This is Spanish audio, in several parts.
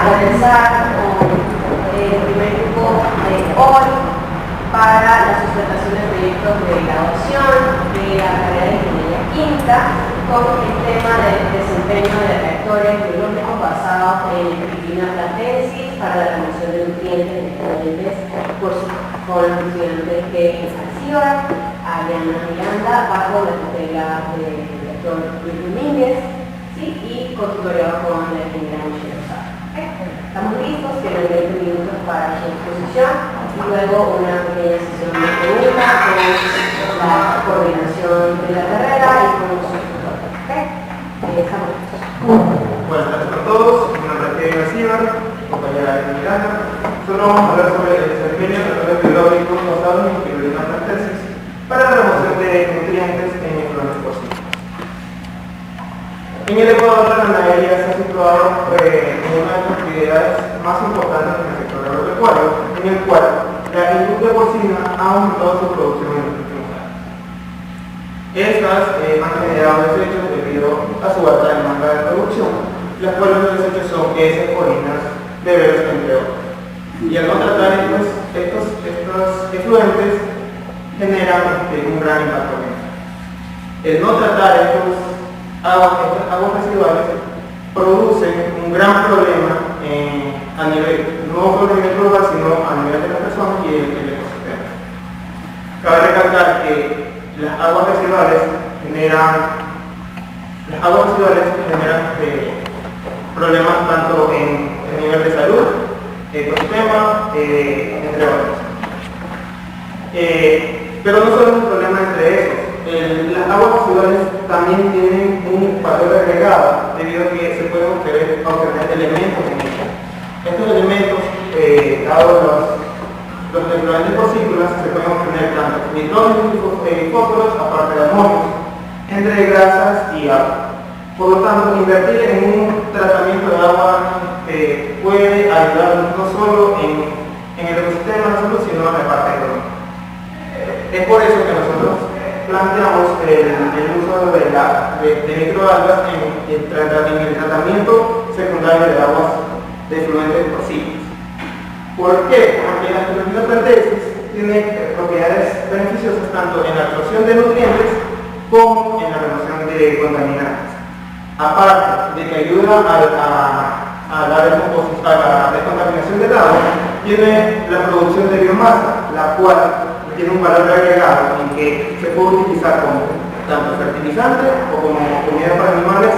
comenzar con el primer grupo de hoy para la sustentación de proyectos de graduación de la carrera de Ingeniería Química con el tema del desempeño de reactores biológicos basados en Cristina Platensis para la remoción de nutrientes por los estudiantes de Alcibar, Ariana Miranda, bajo la tutela del doctor Luis Domínguez, ¿sí? Y contutoriado con la ingeniera Michelle Rosado. Estamos listos, tienen 20 minutos para su exposición y luego una pequeña sesión de preguntas con la coordinación de la carrera y con los tutores. Estamos listos. Buenas tardes a todos, mi nombre es Kevin Alcibar, compañera de Miranda. Nosotros vamos a hablar sobre el desempeño de reactores biológicos basados en Cristina Platensis para la remoción de nutrientes en microondas porcinos. En el Ecuador, la ganadería se ha situado en una de las actividades más importantes en el sector agropecuario, en el cual la industria porcina ha aumentado su producción en los últimos años. Estas han generado desechos debido a su alta demanda de producción, las cuales los desechos son heces, orinas, beberos, entre otros. Y al no tratar estos efluentes generan un gran impacto ambiental. El no tratar estas aguas residuales producen un gran problema a nivel, no solo a nivel global, sino a nivel de las personas y el ecosistema. Cabe recalcar que las aguas residuales generan problemas tanto en el nivel de salud, ecosistema, entre otros. Pero no solo es un problema entre esos. Las aguas residuales también tienen un valor agregado debido a que se pueden obtener elementos en ellas. Estos elementos, dados los efluentes porcícolas, se pueden obtener tanto nitrógenos y fósforos, aparte de amonio, entre grasas y agua. Por lo tanto, invertir en un tratamiento de agua puede ayudar no solo en el ecosistema, no solo, sino en la parte económica. Es por eso que nosotros planteamos el uso de microalgas en el tratamiento secundario de aguas de efluentes porcinos. ¿Por qué? Porque la Cristina Platensis tiene propiedades beneficiosas tanto en la absorción de nutrientes como en la remoción de contaminantes. Aparte de que ayuda a la descontaminación del agua, tiene la producción de biomasa, la cual tiene un valor agregado en que se puede utilizar como tanto fertilizante o como comida para animales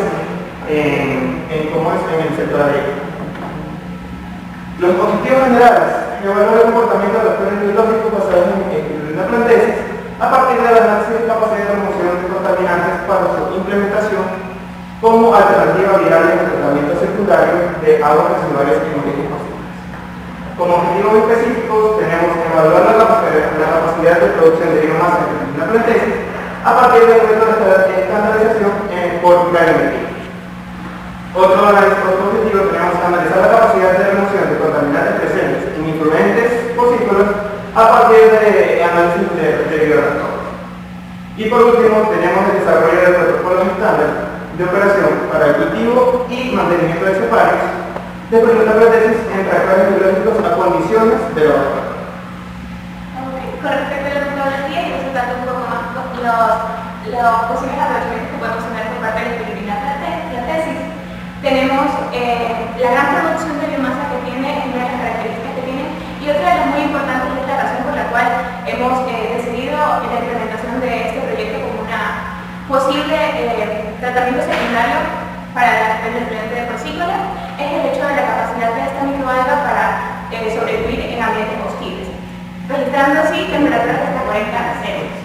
en el sector agrícola. Los objetivos generales: evaluar el comportamiento de los reactores biológicos basados en Cristina Platensis a partir del análisis de capacidad de remoción de contaminantes para su implementación como alternativa viable en el tratamiento secundario de aguas residuales en origen posibles. Como objetivos específicos tenemos que evaluar la capacidad de producción de biomasa en Cristina Platensis a partir del método de estandarización por gravimetría. Otro objetivo tenemos que analizar la capacidad de remoción de contaminantes presentes en influentes porcícolas a partir de análisis de bioreactores. Y por último tenemos el desarrollo de protocolos estándar de operación para el cultivo y mantenimiento de cepares de Cristina Platensis en reactores biológicos a condiciones de laboratorio. Con respecto a la metodología y presentando un poco más los posibles aprovechamientos que podemos tener por parte de la Cristina Platensis, tenemos la gran producción de biomasa que tiene, una de las características que tiene, y otra de las muy importantes es la razón por la cual hemos decidido la implementación de este proyecto como una posible tratamiento secundario para el efluente de porcícola, es el hecho de la capacidad de esta microalga para sobrevivir en ambientes hostiles, registrando así temperaturas de hasta 40 Celsius.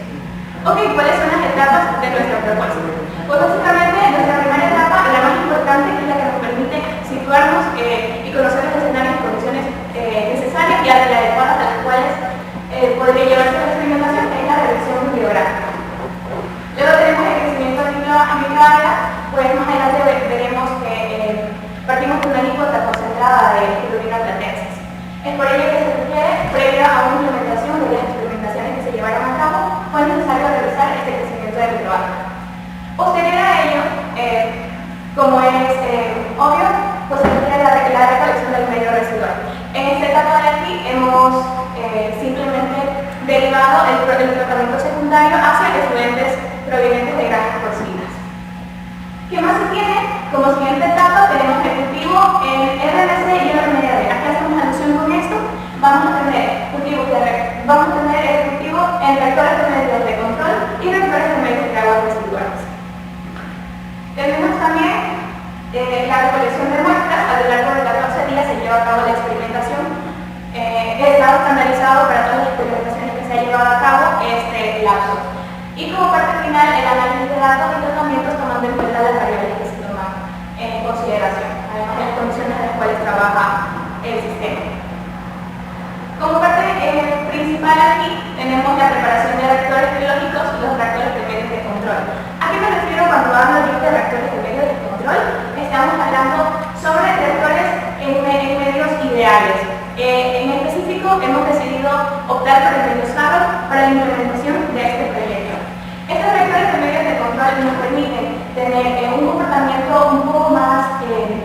Ok, ¿cuáles son las etapas de nuestra propuesta? Pues básicamente nuestra primera etapa, la más importante, que es la que nos permite situarnos y conocer los escenarios y condiciones necesarias y adecuadas a las cuales podría llevarse la experimentación, es la revisión bibliográfica. Luego tenemos el crecimiento de microalga, pues más adelante veremos que partimos de una alícuota concentrada de Cristina Platensis. Es por ello que se requiere, previa a una implementación de las experimentaciones que se llevaron a cabo, fue necesario realizar este crecimiento de microalga. Posterior a ello, como es obvio, pues se requiere la recolección de simplemente derivado el tratamiento secundario hacia efluentes provenientes de granjas porcinas. ¿Qué más se tiene? Como siguiente etapa tenemos el cultivo en RNC y RMD. ¿A qué hacemos alusión con esto? Vamos a tener el cultivo en reactores de medios de control y reactores de medios de aguas residuales. Tenemos también la recolección de muestras. A lo largo de 14 días se lleva a cabo la experimentación. Está estandarizado para todas las experimentaciones que se ha llevado a cabo este lapso. Y como parte final, el análisis de datos y tratamientos tomando en cuenta las variables que se toman en consideración, además de las condiciones en las cuales trabaja el sistema. Como parte principal aquí tenemos la preparación de reactores biológicos y los reactores de medios de control. ¿A qué me refiero cuando hablo de reactores de medios de control? Estamos hablando sobre reactores en medios ideales. En específico, hemos decidido optar por el medio SARO para la implementación de este proyecto. Estos reactores de medios de control nos permiten tener un comportamiento un poco más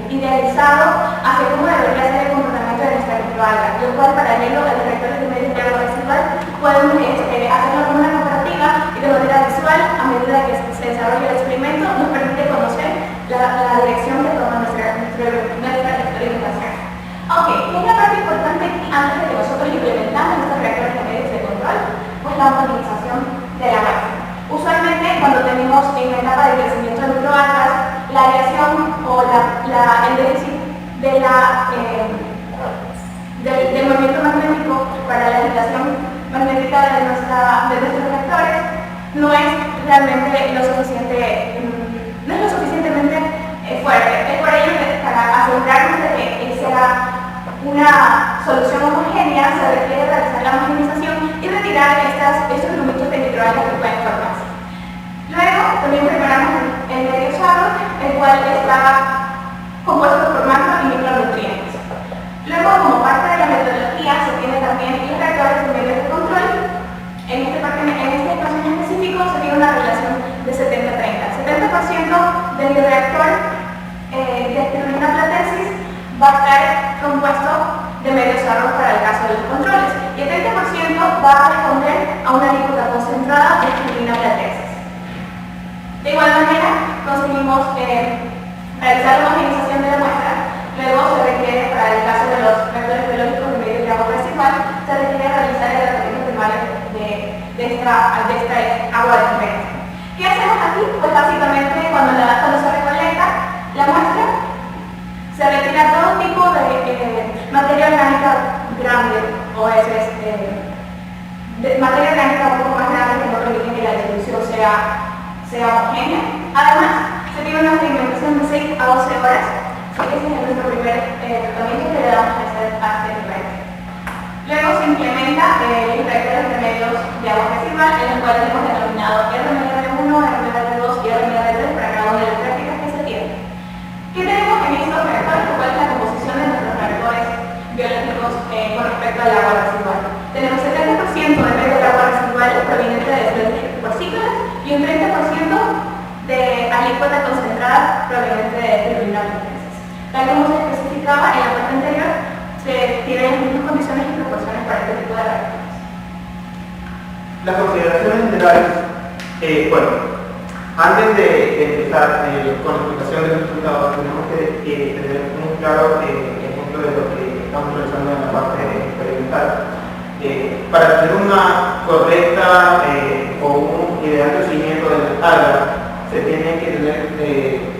idealizado hacia cómo debería ser el comportamiento de nuestra microalga, lo cual paralelo a los reactores de medios de agua residual podemos hacerlo con una comparativa y de manera visual, a medida que se desarrolla el experimento, nos permite conocer la dirección que toma nuestra experimentación. Ok, una parte importante aquí, antes de que nosotros implementamos estos reactores de medios de control, pues la homogenización de la masa. Usualmente, cuando tenemos en la etapa de crecimiento de microalgas, la variación o el déficit del movimiento magnético para la agitación magnética de nuestros reactores no es realmente lo suficientemente fuerte. Es por ello que para asegurarnos de que sea una solución homogénea se requiere realizar la homogenización y retirar estos grumitos de microalgas que pueden formarse. Luego también preparamos el medio SARO, el cual está compuesto por macro y micronutrientes. Luego, como parte de la metodología, se tiene también los reactores de medios de control. En este caso en específico se tiene una relación de 70-30. 70% del reactor de espirulina platensis va a estar compuesto de medios SARO para el caso de los controles y el 30% va a responder a una alícuota concentrada de espirulina platensis. De igual manera, conseguimos realizar la homogenización de la muestra. Luego se requiere, para el caso de los reactores biológicos de medios de agua residual, se requiere realizar el tratamiento primario de esta agua de referencia. ¿Qué hacemos aquí? Pues básicamente cuando se recolecta la muestra, se retira todo tipo de materia orgánica grande o materia orgánica un poco más grande que no permiten que la distribución sea homogénea. Además, se tiene una segmentación de 6 a 12 horas. Ese es nuestro primer tratamiento que le damos a este nivel. Luego se implementa los reactores de medios de agua residual, en los cuales hemos denominado RMR1, RMR2 y RMR3 para cada una de las prácticas que se tienen. ¿Qué tenemos en estos reactores? ¿Cuál es la composición de nuestros reactores biológicos con respecto al agua residual? Tenemos 70% de medios de agua residual proveniente de efluentes porcícolas y un 30% de alícuota concentrada proveniente de espirulina platensis. Tal como se especificaba en la parte anterior, se tienen las mismas condiciones y proporciones para este tipo de reactores. Las consideraciones generales, bueno, antes de empezar con la explicación de los resultados, tenemos que tener un claro ejemplo de lo que estamos realizando en la parte experimental. Para tener una correcta o un ideal crecimiento de las algas, se tienen que tener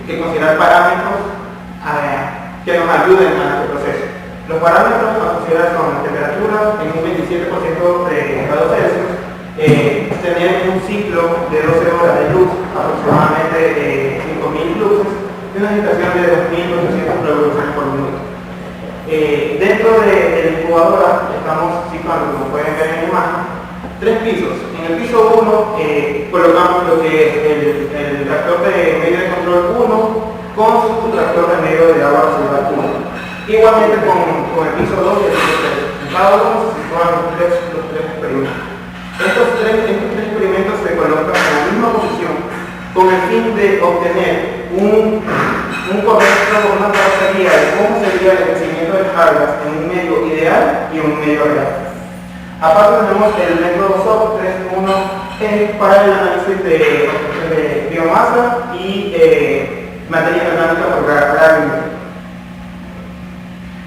que considerar parámetros que nos ayuden a este proceso. Los parámetros a considerar son la temperatura en un 27% de grados Celsius, tener un ciclo de 12 horas de luz, aproximadamente 5.000 luces, y una agitación de 2.800 revoluciones por minuto. Dentro de la incubadora estamos situando, como pueden ver en la imagen, 3 pisos. En el piso 1 colocamos lo que es el reactor de medio de control 1 con su reactor de medio de agua residual 1. Igualmente con el piso 2 y el piso 3. En cada uno se sitúan los tres experimentos. Estos tres experimentos se colocan en la misma posición con el fin de obtener una trazabilidad de cómo sería el crecimiento de las algas en un medio ideal y un medio real. Aparte tenemos el método SOP 3.1 para el análisis de biomasa y materia orgánica por grado.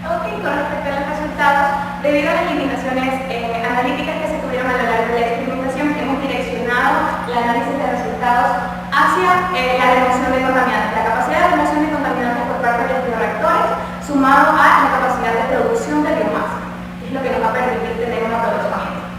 Ok, con respecto a los resultados, debido a las limitaciones analíticas que se tuvieron a lo largo de la experimentación, hemos direccionado el análisis de resultados hacia la remoción de contaminantes, la capacidad de remoción de contaminantes por parte de los bioreactores, sumado a la capacidad de producción de biomasa, que es lo que nos va a permitir tener un aprovechamiento.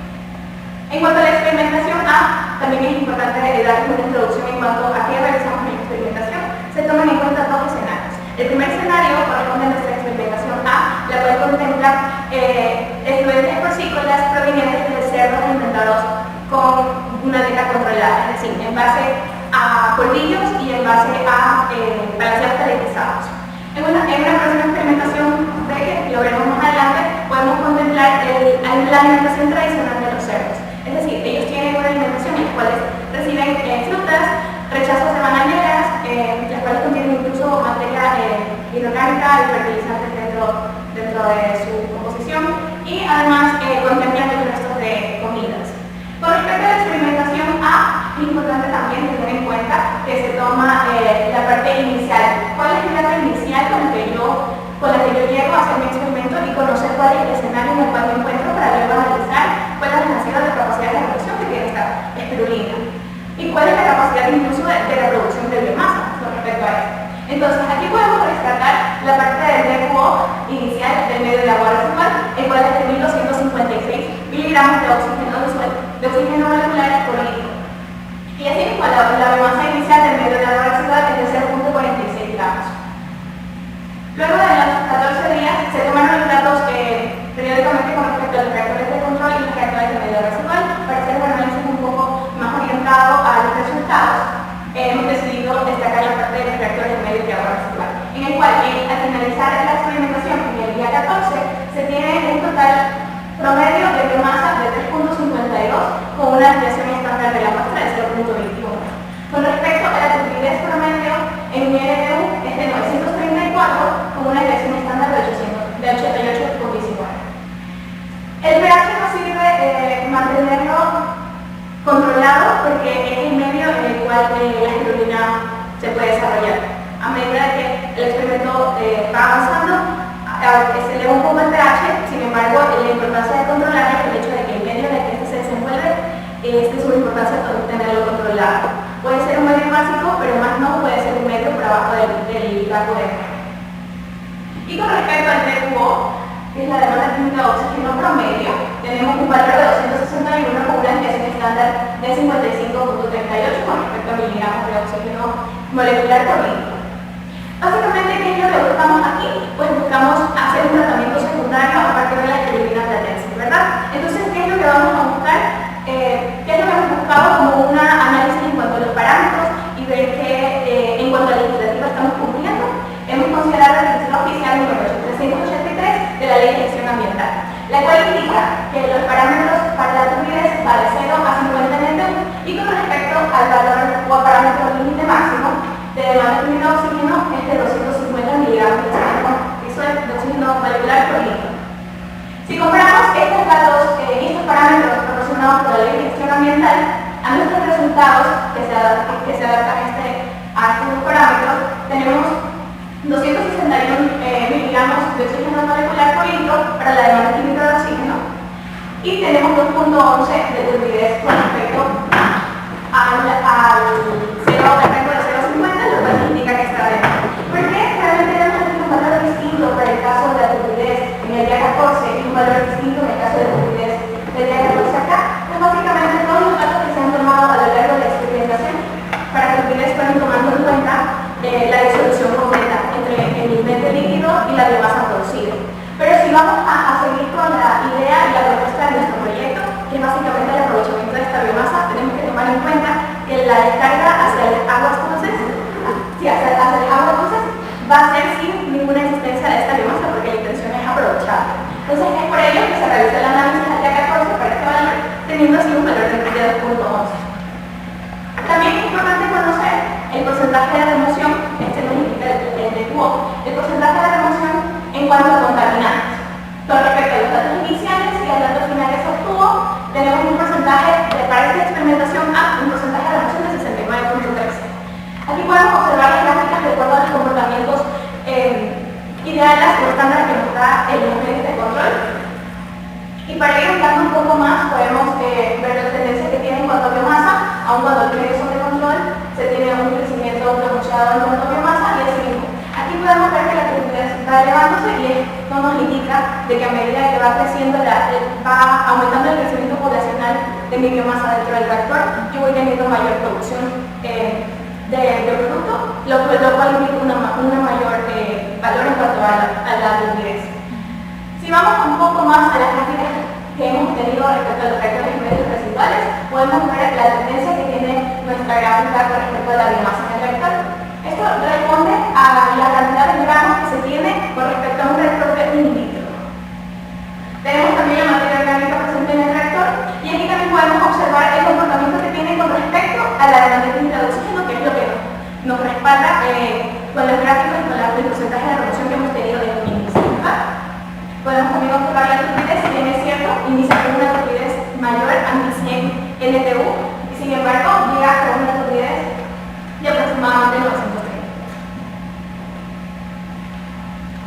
En cuanto a la experimentación A, también es importante darles una introducción en cuanto a qué realizamos en la experimentación. Se toman en cuenta dos escenarios. El primer escenario corresponde a nuestra experimentación A, la cual contempla efluentes porcícolas provenientes de cerdos alimentados con una dieta controlada, es decir, en base a polvillos y en base a balanceados calentizados. En una próxima experimentación B, que lo veremos más adelante, podemos contemplar la alimentación tradicional de los cerdos. Es decir, ellos tienen una alimentación en la cual reciben frutas, rechazos de bananeras, las cuales contienen incluso materia inorgánica y fertilizantes dentro de su composición, y además contemplan los restos de comidas. Con respecto a la experimentación A, es importante también tener en cuenta que se toma la parte inicial. ¿Cuál es la etapa inicial con la que yo llego a hacer mi experimento y conocer cuál es el escenario en el cual me encuentro para luego analizar cuáles han sido las capacidades de reproducción que tiene esta espirulina y cuál es la capacidad incluso de reproducción de biomasa con respecto a esto? Entonces, aquí podemos rescatar la parte del DQO inicial del medio de agua residual, el cual es de 1256 miligramos de oxígeno molecular por litro. Y así mismo, la biomasa inicial del medio de agua residual es de 0.46 gramos. Luego de los 14 días se tomaron los datos periódicamente con respecto a los reactores de control y los reactores de medio residual para hacer un análisis un poco más orientado a los resultados. Hemos decidido destacar la parte de los reactores de medio de agua residual, en el cual al finalizar la experimentación en el día 14 se tiene un total promedio de biomasa de 3.52 con una desviación estándar de la muestra de 0.21. Con respecto a la turbidez promedio en LDU es de 934 con una desviación estándar de 88,19. El pH no sirve mantenerlo controlado porque es el medio en el cual la espirulina se puede desarrollar. A medida que el experimento va avanzando, se eleva un poco el pH, sin embargo, la importancia de controlarlo es el hecho de que el medio en el que este se desenvuelve es de suma importancia tenerlo controlado. Puede ser un medio básico, pero más no puede ser un medio por abajo del rango de R. Y con respecto al DQO, que es la demanda química de oxígeno promedio, tenemos un valor de 261 con una desviación estándar de 55.38 con respecto a miligramos de oxígeno molecular por litro. Básicamente, ¿qué es lo que buscamos aquí? Pues buscamos hacer un tratamiento secundario a partir de la espirulina platensis, ¿verdad? Entonces, ¿qué es lo que vamos a buscar? ¿Qué es lo que hemos buscado como un análisis en cuanto a los parámetros y ver que en cuanto a la legislativa estamos cumpliendo? Hemos considerado la directiva oficial número 383 de la Ley de Gestión Ambiental, la cual indica que los parámetros para la turbidez va de 0 a 50 NTU y con respecto al valor o parámetro límite máximo de demanda química de oxígeno es de 250 miligramos de oxígeno molecular por litro. Si comparamos estos datos y estos parámetros proporcionados por la Ley de Gestión Ambiental a nuestros resultados que se adaptan a estos parámetros, tenemos 261 miligramos de oxígeno molecular por litro para la demanda química de oxígeno y tenemos 2.11 de turbidez con respecto al rango de 0.50, lo cual indica que está dentro. ¿Por qué realmente tenemos un valor distinto para el caso de la turbidez en el día 14 y un valor distinto en el caso de la turbidez del día 14 acá? Pues básicamente todos los datos que se han tomado a lo largo de la experimentación para que ustedes puedan tomando en cuenta la disolución completa entre el nivel de líquido y la biomasa producida. Pero si vamos a seguir con la idea y la propuesta de nuestro proyecto, que es básicamente el aprovechamiento de esta biomasa, tenemos que tomar en cuenta que la descarga hacia las aguas dulces, va a ser sin ninguna existencia de esta biomasa porque la intención es aprovecharla. Entonces es por ello que se realiza el análisis al día 14 para este valor, teniendo así un valor de 2.11. También es importante conocer el porcentaje de remoción, este nos indica el DQO, el porcentaje de remoción en cuanto a contaminantes. Con respecto a los datos iniciales y al dato final que se obtuvo, experimentación A, un porcentaje de remoción de 69.3. Aquí podemos observar las gráficas de acuerdo a los comportamientos ideales o estándares que nos da el nivel de control. Y para ir andando un poco más, podemos ver la tendencia que tiene en cuanto a biomasa, aun cuando el medio son de control, se tiene un crecimiento pronunciado en cuanto a biomasa y es mismo. Aquí podemos ver que la turbidez va elevándose y esto nos indica de que a medida que va creciendo, va aumentando el crecimiento poblacional de mi biomasa dentro del reactor, yo voy teniendo mayor producción de producto, lo cual implica una mayor valor en cuanto a la turbidez. Si vamos un poco más a las gráficas que hemos tenido respecto a los reactores medios residuales, podemos ver la tendencia que tiene nuestra gráfica con respecto a la biomasa en el reactor. Esto responde a la cantidad de gramos que se tiene con respecto a un reactor de in vitro. Tenemos también la materia orgánica presente en el reactor y aquí también podemos observar el comportamiento que tiene con respecto a la demanda química de oxígeno, que es lo que nos respalda con los gráficos y con el porcentaje de remoción que hemos tenido de un índice. Podemos también observar la turbidez, si bien es cierto, inicia con una turbidez mayor a 1100 NTU y sin embargo llega a una turbidez de aproximadamente 930.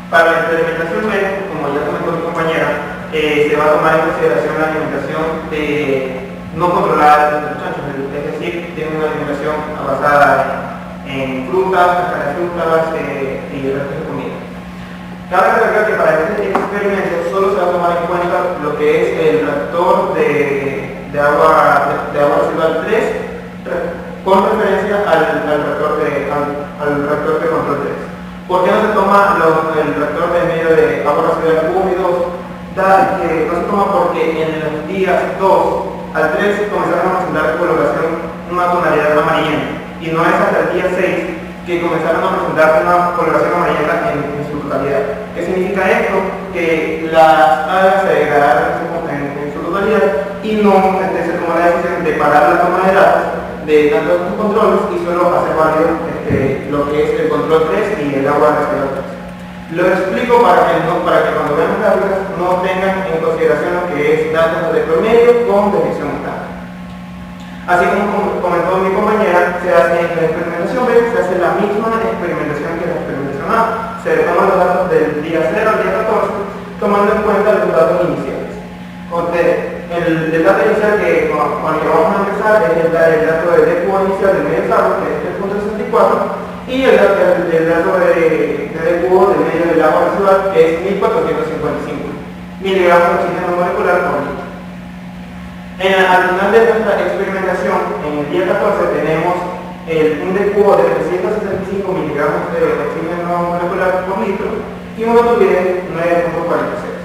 Para la experimentación B, como ya comentó mi compañera, se va a tomar en consideración la alimentación no controlada de los muchachos, es decir, tiene una alimentación basada en frutas, cáscara de frutas y restos de comida. Cabe recalcar que para este experimento solo se va a tomar en cuenta lo que es el reactor de agua residual 3 con referencia al reactor de control 3. ¿Por qué no se toma el reactor de medio de agua residual 1 y 2? No se toma porque en los días 2 al 3 comenzaron a presentar coloración una tonalidad amarillenta y no es hasta el día 6 que comenzaron a presentar una coloración amarillenta en su totalidad. ¿Qué significa esto? Que las algas se degradaron en su totalidad y no se tomó la decisión de parar la toma de datos de tantos estos controles y solo hacer válido lo que es el control 3 y el agua residual 3. Lo explico para que cuando vean las gráficas no tengan en consideración lo que es datos de promedio con desviación estándar. Así como comentó mi compañera, se hace en la experimentación B, se hace la misma experimentación que la experimentación A. Se toman los datos del día 0 al día 14, tomando en cuenta los datos iniciales. El dato inicial con el que vamos a empezar es el dato de DQ inicial del medio salvo, que es 3.64, y el dato de DQ del medio del agua residual, que es 1.455 miligramos de oxígeno molecular por litro. Al final de nuestra experimentación, en el día 14, tenemos un DQ de 365 miligramos de oxígeno molecular por litro y una turbidez 9.46.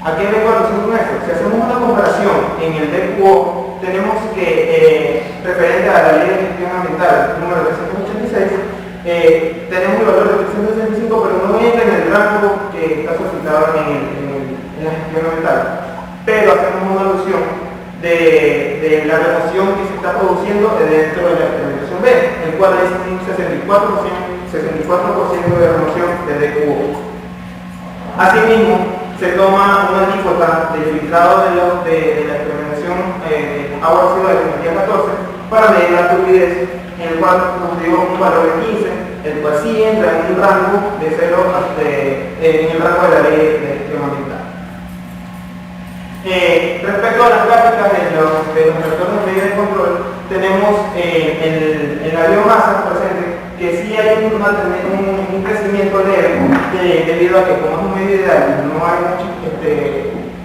¿A qué vengo alusión con esto? Si hacemos una comparación en el DQO, tenemos que, referente a la Ley de Gestión Ambiental número 386, tenemos el valor de 365, pero no entra en el rango que está solicitado en la gestión ambiental. Pero hacemos una alusión de la remoción que se está produciendo dentro de la experimentación B, el cual es un 64% de remoción de DQO. Asimismo, se toma una alícuota del filtrado de la experimentación agua residual en el día 14 para medir la turbidez, en el cual nos dio un valor de 15, el cual sí entra en un rango de 0 en el rango de la ley de gestión ambiental. Respecto a las gráficas de los reactores de medida de control, tenemos en la biomasa presente que sí hay un crecimiento leve debido a que como es un medio ideal no hay mucho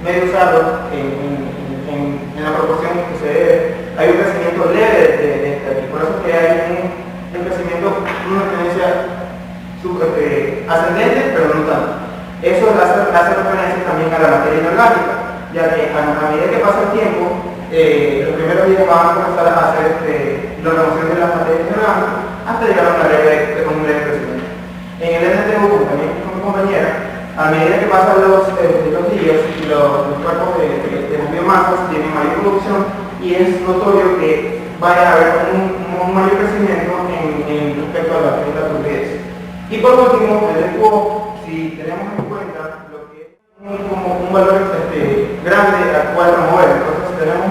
medio usado en la proporción que se debe, hay un crecimiento leve de este aquí, por eso es que hay un crecimiento, una tendencia ascendente, pero no tanto. Eso hace referencia también a la materia inorgánica, ya que a medida que pasa el tiempo, los primeros días van a comenzar a hacer la remoción de las materias inorgánicas hasta llegar a un leve crecimiento. En el NTU, como también con mi compañera, a medida que pasan los días, los cuerpos de las biomasas tienen mayor producción y es notorio que vaya a haber un mayor crecimiento respecto a la turbidez. Y por último, el DQO, si tenemos en cuenta lo que es un valor grande al cual remover, entonces tenemos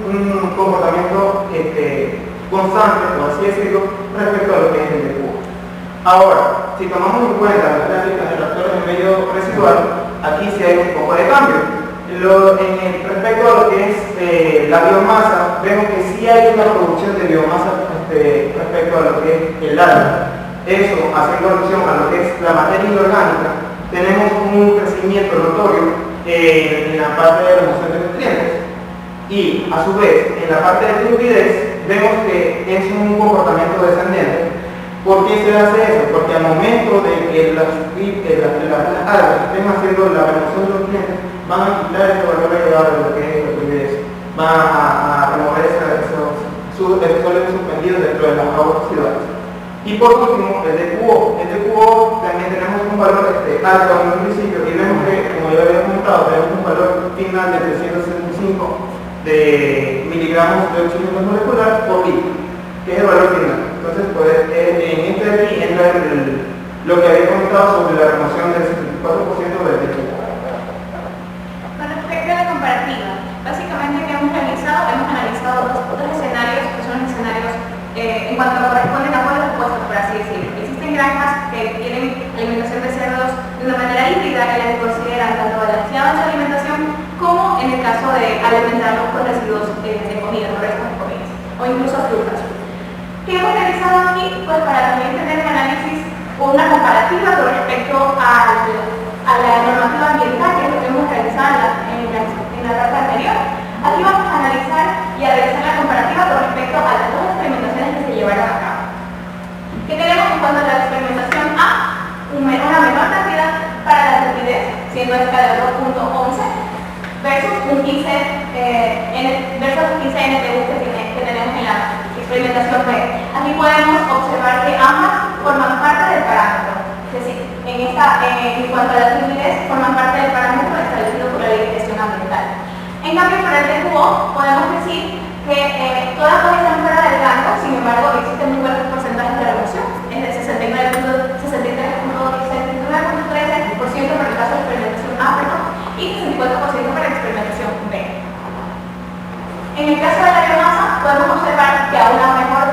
un comportamiento constante, por así decirlo, respecto a lo que es el decubo. Ahora, si tomamos en cuenta las gráficas de factores de medio residual, aquí sí hay un poco de cambio. Respecto a lo que es la biomasa, vemos que sí hay una producción de biomasa respecto a lo que es el agua. Eso, haciendo alusión a lo que es la materia inorgánica, tenemos un crecimiento notorio en la parte de remoción de nutrientes. Y a su vez, en la parte de turbidez, vemos que es un comportamiento descendente. ¿Por qué se hace eso? Porque al momento de que las algas estén haciendo la remoción de nutrientes, van a quitar ese valor agregado de lo que es la turbidez. Van a remover esos sólidos suspendidos dentro de las aguas residuales. Y por último, el de cubo también tenemos un valor alto en un principio, y vemos que, como ya había comentado, tenemos un valor final de 365 de miligramos de oxígeno molecular por litro, que es el valor final. Entonces, pues, en este de aquí entra lo que había comentado sobre la remoción del 74% del techo. Con respecto a la comparativa, básicamente que hemos analizado dos escenarios, que son escenarios en cuanto corresponden a los opuestos, por así decirlo. Existen granjas que tienen alimentación de cerdos de una manera híbrida, en la que consideran tanto balanceada su alimentación como en el caso de alimentarlos con residuos de comida, con restos de comidas, o incluso frutas. ¿Qué hemos realizado aquí? Pues para también tener un análisis o una comparativa con respecto a la normativa ambiental, que es lo que hemos realizado en la parte anterior. Aquí vamos a analizar y a realizar la comparativa con respecto a las dos experimentaciones que se llevaron a cabo. ¿Qué tenemos en cuanto a la experimentación A? Una menor cantidad para la turbidez, siendo esta de 2.11, versus un 15 NTU que tenemos en la experimentación B. Aquí podemos observar que ambas forman parte del parámetro. Es decir, en cuanto a la turbidez, forman parte del parámetro establecido por la ley de gestión ambiental. En cambio, para el DQO podemos decir que todas están fuera del rango, sin embargo, existen muy buenos porcentajes de remoción, es de 63.13% para el caso de experimentación A, y 64% para la experimentación B. En el caso de la biomasa, podemos observar que a una mejor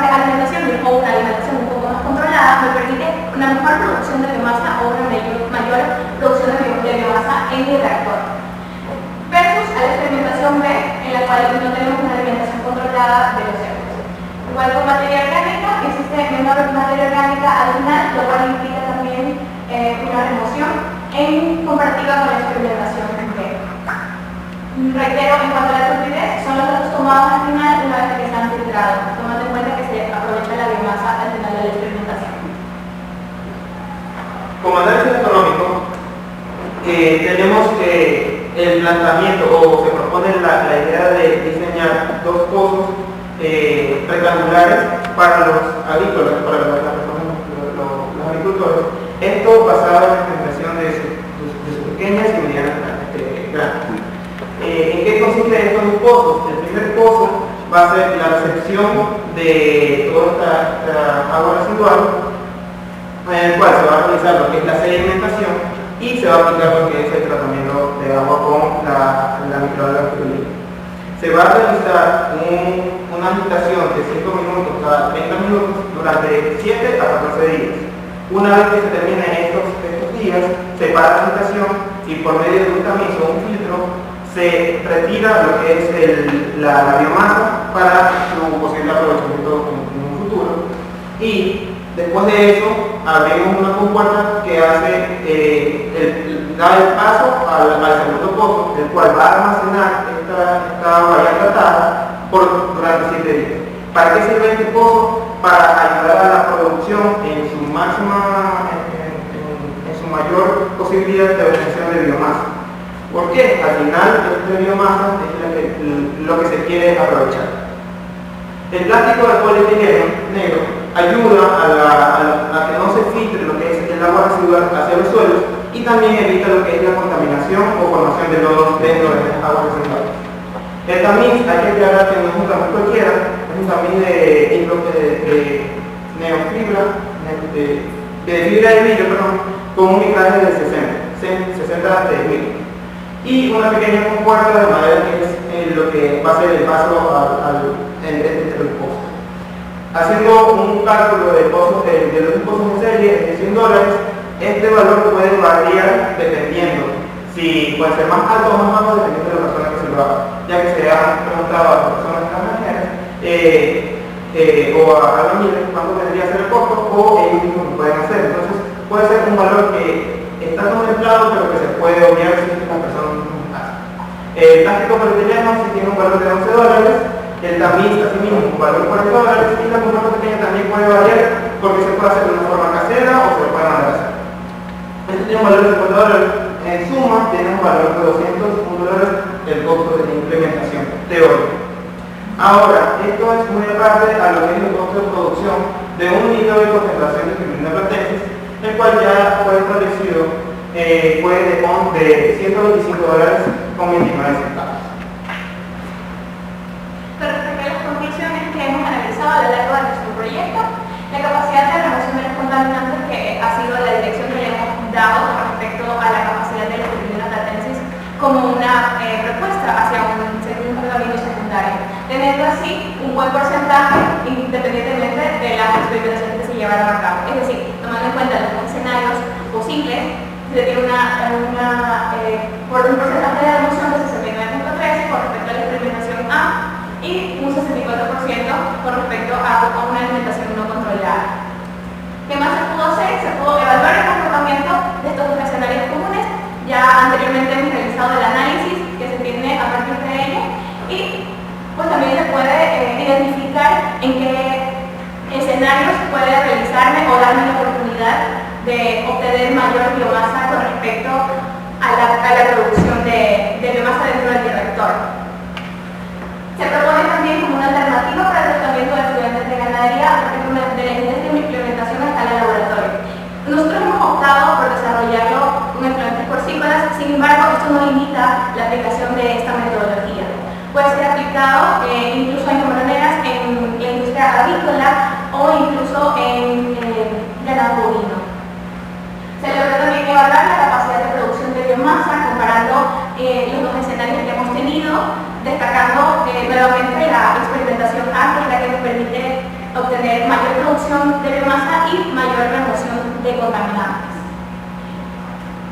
alimentación o una alimentación un poco más controlada me permite una mejor producción de biomasa o una mayor producción de biomasa en el reactor. Versus a la experimentación B, en la cual no tenemos una alimentación controlada de los cerdos. Igual con materia orgánica, existe menor materia orgánica adicional, lo cual implica también una remoción en comparativa con la experimentación B. Reitero, en cuanto a la turbidez, son los datos tomados al final una vez que se han filtrado, tomando en cuenta que se aprovecha la biomasa al final de la experimentación. Como análisis económico, tenemos el planteamiento, o se propone la idea de diseñar dos pozos rectangulares para los agrícolas, para los agricultores. Esto basado en la implementación de sus pequeñas y medianas granjas. ¿En qué consiste estos dos pozos? El primer pozo va a ser la recepción de toda esta agua residual, en el cual se va a realizar lo que es la sedimentación y se va a aplicar lo que es el tratamiento de agua con la microalga pirulina. Se va a realizar una agitación de 5 minutos cada 30 minutos durante 7 a 14 días. Una vez que se terminen estos días, se para la agitación y por medio de un tamizo o un filtro se retira lo que es la biomasa para su posible aprovechamiento en un futuro. Y después de eso, abrimos una compuerta que da el paso al segundo pozo, el cual va a almacenar esta agua ya tratada durante 7 días. ¿Para qué sirve este pozo? Para ayudar a la producción en su máxima, en su mayor posibilidad de obtención de biomasa. ¿Por qué? Al final, esta biomasa es lo que se quiere aprovechar. El plástico de polietileno negro ayuda a que no se filtre lo que es el agua residual hacia los suelos y también evita lo que es la contaminación o formación de lodos dentro de las aguas residuales. El tamiz, hay que aclarar que no es un tamiz cualquiera, es un tamiz de neofibra, de fibra de vidrio, con un micraje de 60 a 3.000. Y una pequeña compuerta de madera que es lo que va a ser el paso entre los costos. Haciendo un cálculo de los costos en serie de $100, este valor puede variar dependiendo si puede ser más alto o más bajo dependiendo de la persona que se lo haga, ya que se han preguntado a las personas extranjeras o a albañiles cuánto tendría que ser el costo o ellos mismos lo pueden hacer. Entonces puede ser un valor que está contemplado pero que se puede obviar si la persona no lo hace. El plástico polietileno sí tiene un valor de $11, el tamiz asimismo un valor de $40 y la compuerta pequeña también puede variar porque se puede hacer de una forma casera o se puede mandar a hacer. Este tiene un valor de $50. En suma, tiene un valor de $201 el costo de la implementación teórica. Ahora, esto es muy aparte a lo que es el costo de producción de un litro de concentración de pirulina platensis, el cual ya fue establecido, fue de $125 con 29 centavos. Con respecto a las conclusiones que hemos analizado a lo largo de nuestro proyecto, la capacidad de remoción de los contaminantes que ha sido la dirección que le hemos dado con respecto a la capacidad de la pirulina platensis como una propuesta hacia un tratamiento secundario, teniendo así un buen porcentaje independientemente de las experimentaciones que se llevaron a cabo. Es decir, tomando en cuenta los escenarios posibles, se tiene por un porcentaje de remoción de 69.3 con respecto a la experimentación A y un 64% con respecto a una alimentación no controlada. ¿Qué más se pudo hacer? Se pudo evaluar el comportamiento de estos dos escenarios comunes. Ya anteriormente hemos realizado el análisis que se tiene a partir de ello y pues también se puede identificar en qué escenarios puede realizarme o darme la oportunidad de obtener mayor biomasa con respecto a la producción de biomasa dentro del bioreactor. Se propone también como una alternativa para el tratamiento de estudiantes de ganadería a partir de la implementación a escala de laboratorio. Nosotros hemos optado por desarrollarlo con efluentes porcícolas, sin embargo, esto no limita la aplicación de esta metodología. Puede ser aplicado incluso en camaroneras, en la industria avícola o incluso en ganado bovino. Se logró también evaluar la capacidad de producción de biomasa comparando los dos escenarios que hemos tenido, destacando nuevamente la experimentación A, que es la que nos permite obtener mayor producción de biomasa y mayor remoción de contaminantes.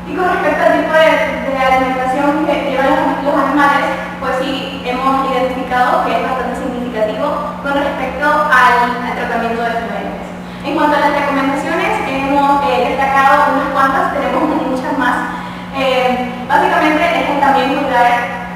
Y con respecto al tipo de alimentación que llevan los animales, pues sí hemos identificado que es bastante significativo con respecto al tratamiento de efluentes. En cuanto a las recomendaciones, hemos destacado unas cuantas, tenemos muchas más. Básicamente es también cuidar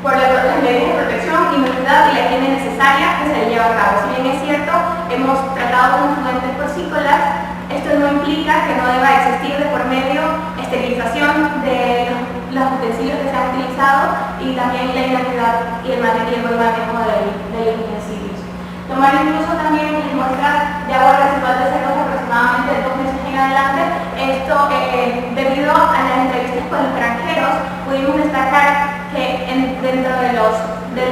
por las medidas de protección, inocuidad y la higiene necesaria que se le lleva a cabo. Si bien es cierto, hemos tratado con efluentes porcícolas, esto no implica que no deba existir de por medio esterilización de los utensilios que se han utilizado y también la inocuidad y el buen manejo de los utensilios. Tomar incluso también las muestras de agua residual de cerdos aproximadamente de 2 meses en adelante. Esto, debido a las entrevistas con los granjeros, pudimos destacar que dentro del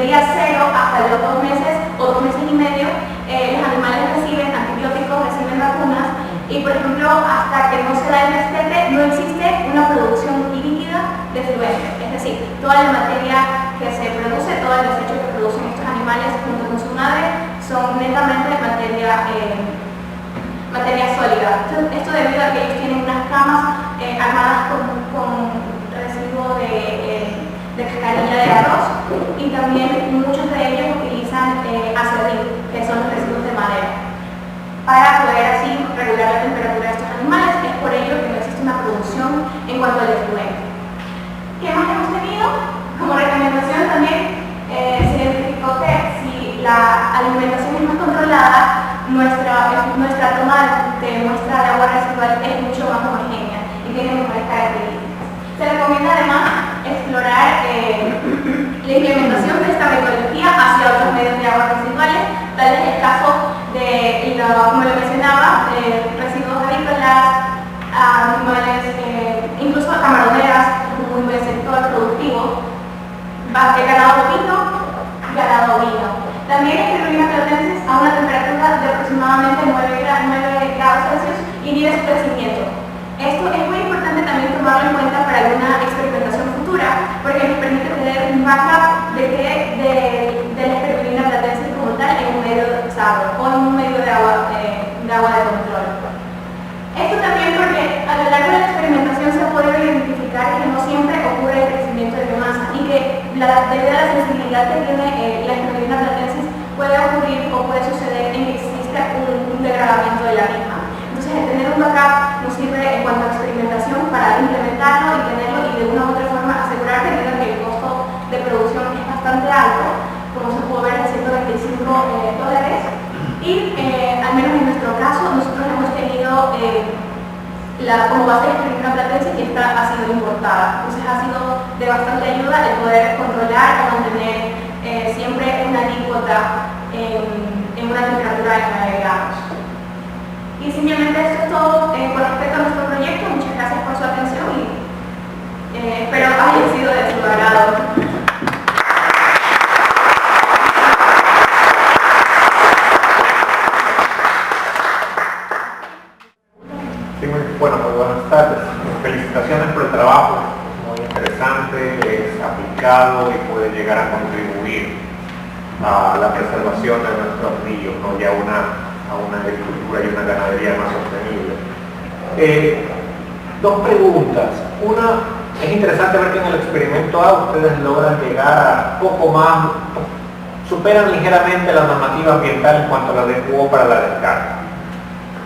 día 0 hasta los 2 meses o 2 meses y medio, los animales reciben antibióticos, reciben vacunas y, por ejemplo, hasta que no se da el destete, no existe una producción líquida de efluentes. Es decir, toda la materia que se produce, todo el desecho que producen estos animales junto con su madre, son netamente materia sólida. Esto debido a que ellos tienen unas camas armadas con residuo de cascarilla de arroz y también muchos de ellos utilizan acerrín, que son los residuos de madera, para poder así regular la temperatura de estos animales. Es por ello que no existe una producción en cuanto al efluente. ¿Qué más hemos tenido? Como recomendación también se identificó que si la alimentación es más controlada, nuestra toma de muestra de agua residual es mucho más homogénea y tiene mejores características. Se recomienda además explorar la implementación de esta metodología hacia otros medios de agua residuales, tal es el caso de, como lo mencionaba, de residuos agrícolas, animales, incluso camaroneras, un buen sector productivo, de ganado bovino, ganado ovino. También es pirulina platensis a una temperatura de aproximadamente 9 grados Celsius inhibe su crecimiento. Esto es muy importante también tomarlo en cuenta para alguna experimentación futura, porque nos permite tener un backup de qué agravamiento de la misma. Entonces, el tener un backup nos sirve en cuanto a experimentación para implementarlo y tenerlo y de una u otra forma asegurar que el costo de producción es bastante alto, como se puede ver, de $125, y al menos en nuestro caso nosotros hemos tenido como base de escritura platense que esta ha sido importada. Entonces ha sido de bastante ayuda el poder controlar o mantener siempre una alícuota en una temperatura de 9 grados. Y simplemente esto es todo con respecto a nuestro proyecto. Muchas gracias por su atención y espero haya sido de su agrado. Sí, bueno, pues buenas tardes. Felicitaciones por el trabajo, es muy interesante, es aplicado y puede llegar a contribuir a la preservación de nuestros ríos, ¿no? Y a una agricultura y una ganadería más sostenible. Dos preguntas. Una, es interesante ver que en el experimento A ustedes logran llegar a poco más, superan ligeramente la normativa ambiental en cuanto a la DQO para la descarga.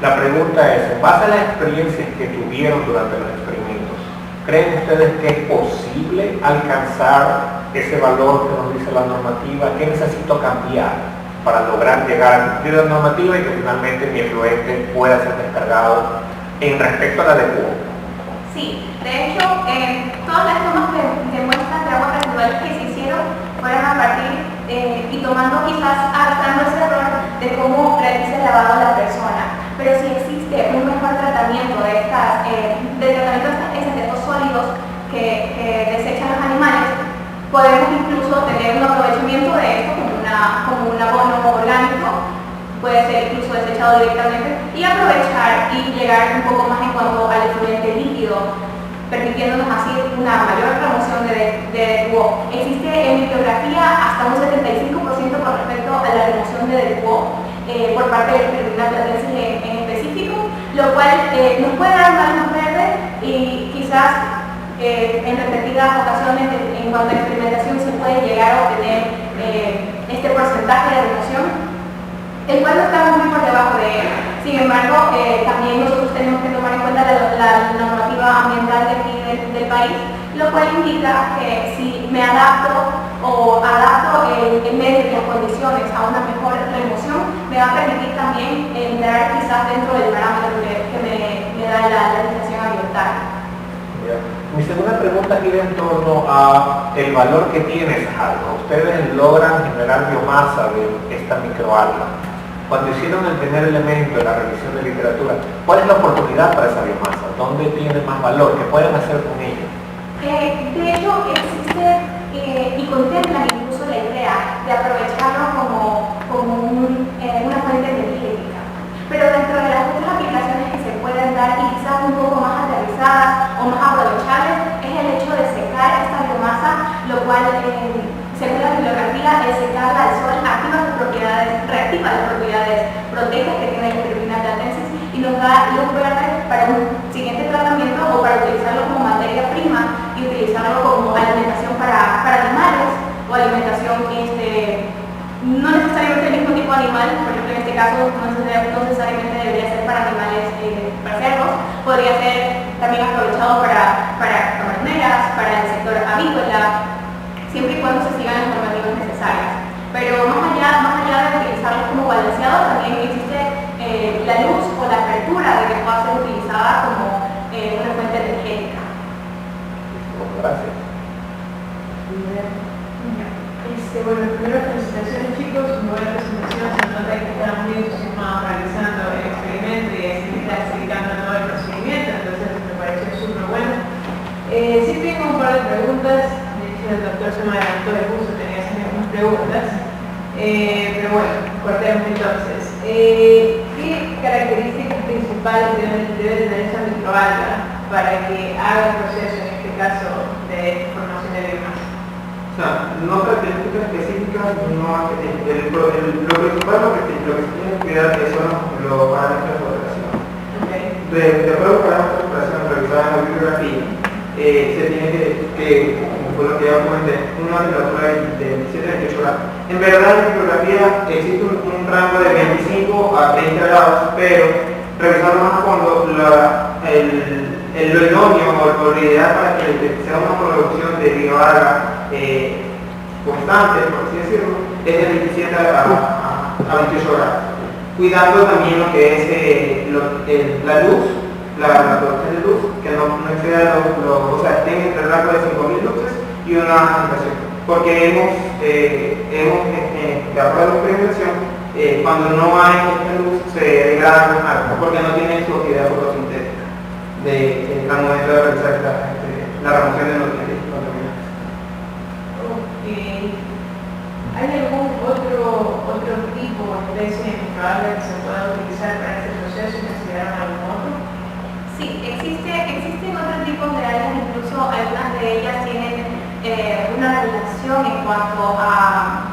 La pregunta es, en base a las experiencias que tuvieron durante los experimentos, ¿creen ustedes que es posible alcanzar ese valor que nos dice la normativa? ¿Qué necesito cambiar para lograr llegar a cumplir la normativa y que finalmente mi efluente pueda ser descargado en respecto a la DQO? Sí, de hecho, todas las tomas de muestras de aguas residuales que se hicieron fueron a partir y tomando quizás arrastrando ese error de cómo realiza el lavado a la persona. Pero si existe un mejor tratamiento de estos sólidos que desechan los animales, podemos incluso tener un aprovechamiento de esto como un abono orgánico, puede ser incluso desechado directamente, y aprovechar y llegar un poco más en cuanto al efluente líquido, permitiéndonos así una mayor promoción de DQO. Existe en bibliografía hasta un 75% con respecto a la remoción de DQO por parte del Tribunal Platense en específico, lo cual nos puede dar una luz verde y quizás en repetidas ocasiones en cuanto a experimentación se puede llegar a obtener este porcentaje de remoción, el cual no estamos muy por debajo de él. Sin embargo, también nosotros tenemos que tomar en cuenta la normativa ambiental de aquí del país, lo cual indica que si me adapto o adapto el medio y las condiciones a una mejor remoción, me va a permitir también entrar quizás dentro del parámetro que me da la legislación ambiental. Mi segunda pregunta gira en torno a el valor que tiene esa alga. Ustedes logran generar biomasa de esta microalga. Cuando hicieron el primer elemento de la revisión de literatura, ¿cuál es la oportunidad para esa biomasa? ¿Dónde tiene más valor? ¿Qué pueden hacer con ella? De hecho, existe y contemplan incluso la idea de aprovecharlo como una fuente energética. Pero dentro de las otras aplicaciones que se pueden dar y quizás un poco más aterrizadas o más aprovechables es el hecho de secar esta biomasa, lo cual, según la bibliografía, el secarla al sol activa sus propiedades, reactiva las propiedades proteicas que tiene el Tribunal Platense y nos da luz verde para un siguiente tratamiento o para utilizarlo como materia prima y utilizarlo como alimentación para animales o alimentación no necesariamente el mismo tipo de animal, por ejemplo en este caso no necesariamente debería ser para animales, para cerdos, podría ser también aprovechado para camaroneras, para el sector avícola, siempre y cuando se sigan las normativas necesarias. Pero más allá de utilizarlo como balanceado, también existe la luz o la apertura de que pueda ser utilizada como una fuente energética. Gracias. Bueno, primero felicitaciones chicos, muy buena presentación, se nota que están muy entusiasmados realizando el experimento y así está explicando todo el procedimiento, entonces me pareció súper bueno. Sí tengo un par de preguntas, de hecho el doctor se me adelantó el curso, tenía que hacer algunas preguntas, pero bueno, cortemos entonces. ¿Qué características principales debe tener esa microalga para que haga el proceso, en este caso, de formación de biomasa? O sea, no características específicas, no lo principal lo que se tiene que cuidar son los parámetros de operación. Okay. De acuerdo con los parámetros de operación revisados en la bibliografía, se tiene que, como fue lo que ya comenté, una temperatura de 27 a 28 grados. En verdad en bibliografía existe un rango de 25 a 30 grados, pero revisando más a fondo, lo idóneo o lo ideal para que sea una producción de bioalga constante, por así decirlo, es de 27 a 28 grados. Cuidando también lo que es la luz, la producción de luz, que no exceda o sea, esté entre el rango de 5.000 luxes y una agitación. Porque de acuerdo a la experimentación, cuando no hay esta luz se degradan algo, porque no tienen su actividad fotosintética al momento de realizar la remoción de nutrientes contaminantes. Ok. ¿Hay algún otro tipo o especie de microalga que se pueda utilizar para este proceso y considerar algún otro? Sí, existen otros tipos de algas, incluso algunas de ellas tienen una relación en cuanto a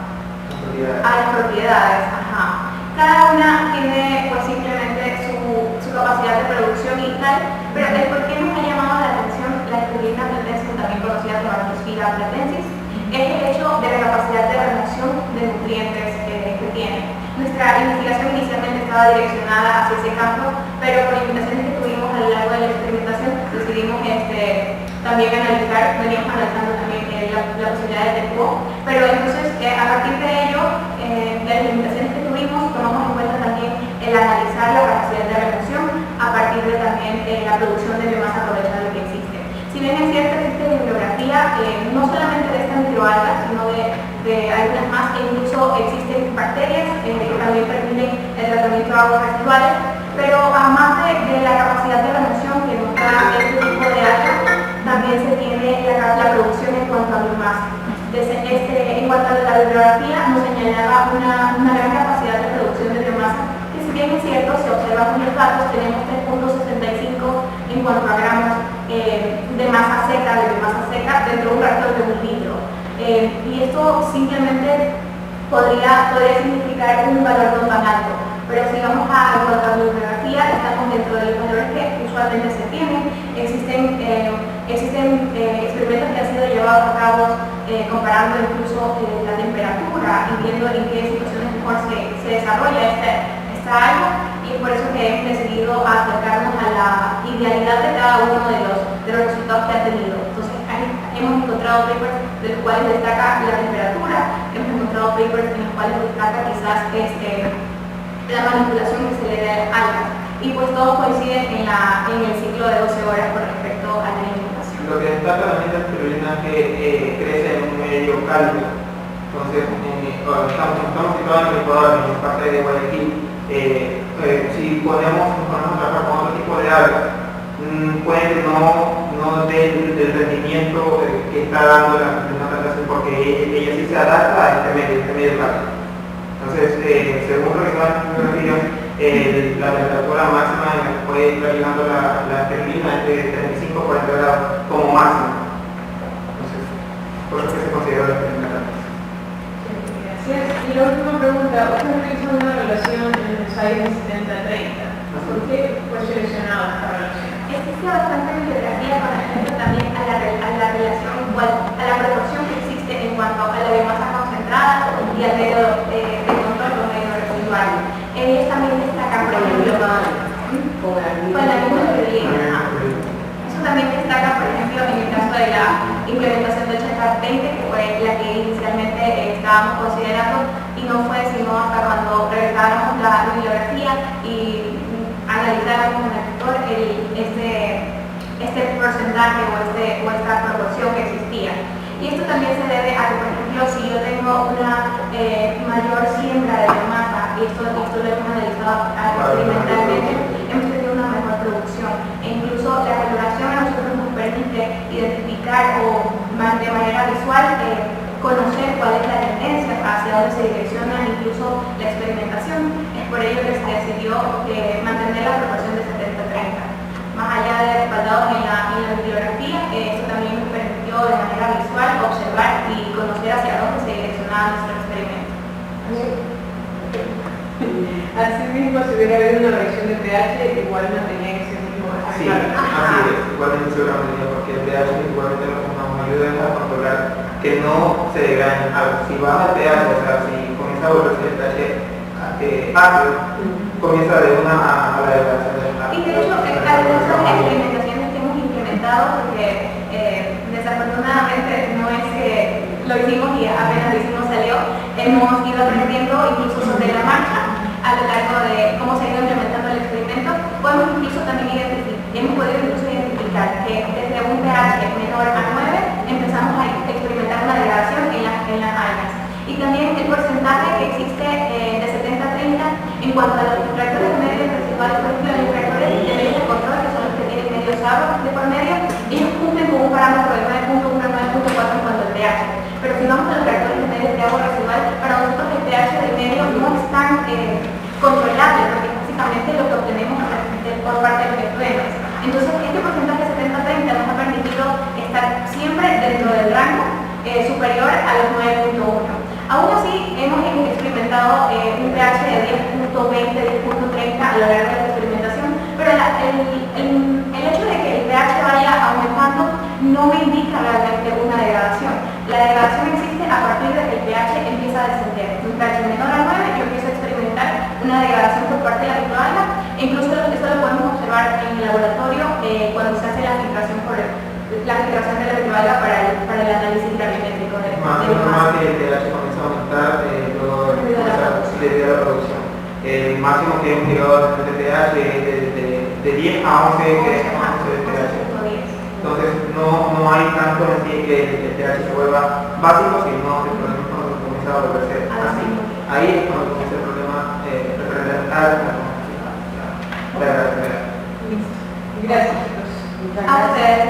las propiedades. Ajá. Cada una tiene pues simplemente su capacidad de producción y tal, pero el por qué nos ha llamado la atención la espirulina platensis, también conocida como Artospira platensis, es el hecho de la capacidad de remoción de nutrientes que tiene. Nuestra investigación inicialmente estaba direccionada hacia ese campo, pero por limitaciones que tuvimos a lo largo de la experimentación decidimos también veníamos analizando también la posibilidad de TECO, pero entonces a partir de ello, de las limitaciones que tuvimos, tomamos en cuenta también el analizar la capacidad de remoción a partir de también la producción de biomasa aprovechable que existe. Si bien es cierto, existe bibliografía no solamente de esta microalga, sino de algunas más, e incluso existen bacterias que también permiten el tratamiento de aguas residuales, pero además de la capacidad de remoción que nos da este tipo de alga, también se tiene la producción en cuanto a biomasa. En cuanto a la bibliografía, nos señalaba una gran capacidad de producción de biomasa, que si bien es cierto, si observamos los datos, tenemos 3.65 en cuanto a gramos de masa seca, de biomasa seca, dentro de un reactor de 1 litro. Y esto simplemente podría significar un valor no tan alto. Pero si vamos a cuanto a bibliografía, estamos dentro de los valores que usualmente se tienen. Existen experimentos que han sido llevados a cabo comparando incluso la temperatura y viendo en qué situaciones mejor se desarrolla esta alga, y es por eso que hemos decidido acercarnos a la idealidad de cada uno de los resultados que ha tenido. Entonces hemos encontrado papers de los cuales destaca la temperatura, hemos encontrado papers en los cuales destaca quizás la manipulación que se le da a algas, y pues todos coinciden en el ciclo de 12 horas con respecto a la alimentación. Lo que destaca también la espirulina es que crece en un medio cálido. Entonces, estamos situados en el Ecuador, en la parte de Guayaquil. Si ponemos trabajar con otro tipo de algas, puede que no dé el rendimiento que está dando la plantación, porque ella sí se adapta a este medio cálido. Entonces, según lo que está en la bibliografía, la temperatura máxima en la que puede estar llegando la espirulina es de 35 a 40 grados como máximo. Entonces, por eso que se considera la espirulina. Gracias. Y la última pregunta, usted realizó una relación en los años 70-30. ¿Por qué fue seleccionada esta relación? Existe bastante bibliografía con respecto también a la relación, a la proporción que existe en cuanto a la biomasa concentrada y al medio de control con medio residual. Ellos también destacan, por ejemplo, con la misma espirulina. Eso también destaca, por ejemplo, en el caso de la implementación del CHECAT 20, que fue la que inicialmente estábamos considerando, y no fue sino hasta cuando revisábamos la bibliografía y analizáramos en el sector este porcentaje o esta proporción que existía. Y esto también se debe a que, por ejemplo, si yo tengo una mayor siembra de biomasa, y esto lo hemos analizado experimentalmente, hemos tenido una mejor producción. E incluso la valoración a nosotros nos permite identificar o de manera visual conocer cuál es la tendencia, hacia dónde se direcciona incluso la experimentación. Es por ello que se decidió mantener la proporción de 70-30. Más allá de respaldados en la bibliografía, esto también nos permitió de manera visual observar y conocer hacia dónde se direccionaba nuestro experimento. Asimismo, si hubiera habido una reacción de pH, igual no tenía ese mismo Sí, efecto. así es, igualmente seguramente, porque el pH igualmente lo tomamos ayuden a controlar que no se degraden algo. Si baja el pH, o sea, si comienza a volverse el pH ácido, comienza de una a la degradación del agua. Y de hecho, algunas son experimentaciones que hemos implementado porque desafortunadamente no es que lo hicimos y apenas lo hicimos salió, hemos ido aprendiendo incluso sobre la marcha a lo largo de cómo se ha ido implementando el experimento. Hemos podido incluso identificar que desde un pH menor a 9 empezamos a experimentar una degradación en las algas. Y también el porcentaje que existe de 70-30 en cuanto a los reactores de medios residuales, por ejemplo, los reactores de medios de control, que son los que tienen medio sabor de por medio, ellos cumplen con un parámetro de 9.1 9.4 en cuanto al pH. Pero si vamos a los reactores de medios de agua residual, para nosotros el pH del medio no es tan controlable, porque es básicamente lo que obtenemos por parte de los efluentes. Entonces, este porcentaje 70-30 nos ha permitido estar siempre dentro del rango superior a los 9.1. Aún así, hemos experimentado un pH de 10.20, 10.30 a lo largo de la experimentación, pero el hecho de que el pH vaya aumentando no me indica realmente una degradación. La degradación existe a partir de que el pH empieza a descender. Un pH menor a 9, yo empiezo a experimentar una degradación por parte de la microalga, e incluso eso lo podemos observar en el laboratorio cuando se hace la filtración de la microalga para el análisis gravimétrico de Más que el pH comienza a aumentar luego debido a la producción. El máximo que hemos llegado de pH es de 10 a 11 que es 11 de pH. Entonces no hay tanto en sí que el pH se vuelva básico, sino el problema es cuando comienza a volverse así. Ahí es cuando comienza el problema referente a la Gracias, chicos. A ustedes.